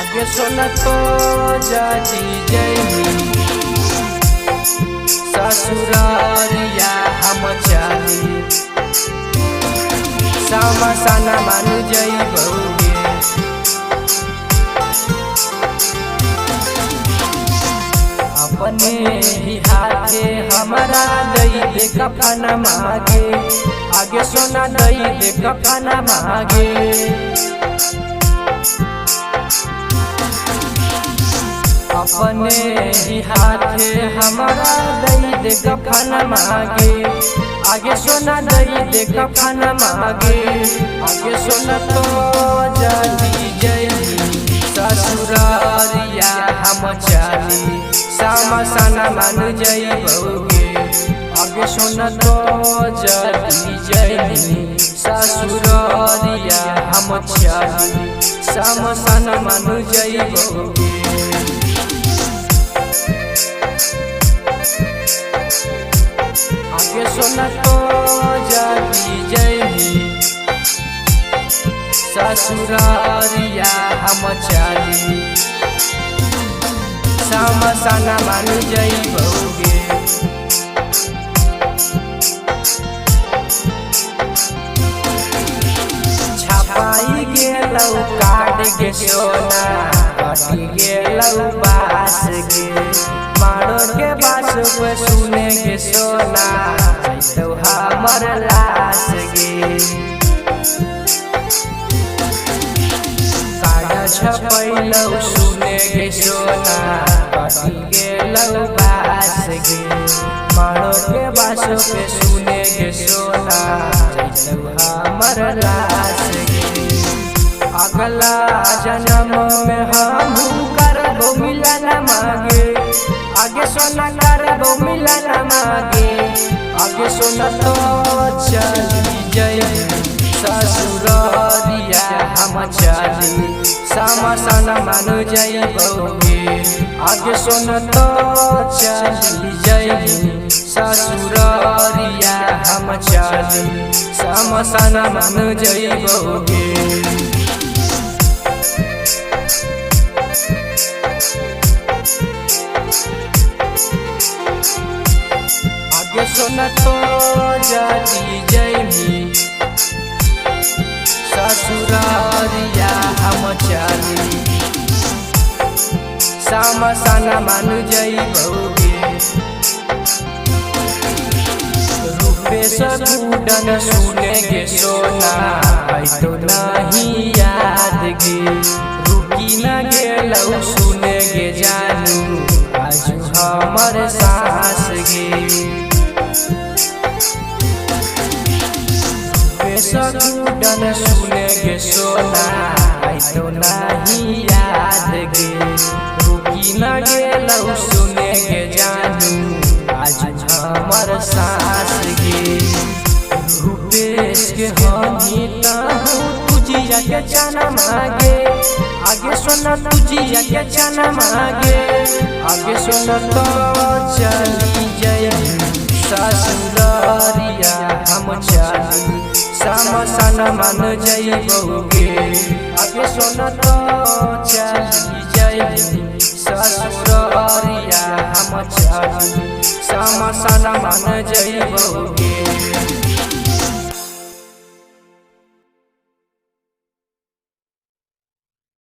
आगे सुन तो जाती जैनी ससुरारिया हम चाली समसाना मान जइबोगे। अपने ही हाथे हमारा दई दे कफन मांगे, आगे सोना दई दे कफन मांगे। अपने ही हाथे हमारा दई दे कफन मांगे, आगे सोना दई दे कफन मांगे। आगे सोना तो जाती जैनी ससुरारिया हम चाली समसाना मान जइबोगे। आगे सुन तो जाती जैनी ससुरारिया हम चाली समसाना मान जइबोगे। आगे सुन तो जाती जैनी ससुरारिया हम चाली समसाना मान जइबोगे। छपाई गेलौ काट के सोना, कटी गेलौ बास गे। मारो के बास पे सुने के सोना, जइतौ हमर लाश गे। छपैलौ सुने गे सोना, कटी गेलौ बास गे। मारो के बास पे सुने गे सोना, जइतौ हमर लाश गे। अगला जन्म में हमहू करबो मिलन मांगे, आगे सोना करबो मिलन मांगे। आगे सोना तो चली जइनी ससुरारिया हम चाली समसाना मान जइबोगे। आगे सुन तो चली जइनी ससुरारिया हम चाली समसाना मान जइबोगे। आगे सुन तो जाती जइनी ससुरारिया हम चाली समसाना मान जइबोगे। रूपेश गुडन सुने गे सोना, तो नहीं याद गे। रुकी न गेलौ सुने गे जानू, आजू हमर सास गे। गुडन सुने गे सोना, तो नहीं याद गे। रुकी न गेलौ सुने गे जानू, आज हमर सास गे। रूपेश के हनी ताहू तुझिया के चना मांगे, आगे सुन तुझिया के चना मांगे। आगे सुन तो चली जइनी ससुरारिया हम चाली समसाना मान जइबोगे। आगे सुन तो चली जइनी ससुरारिया हम चाली समसाना मान जइबोगे।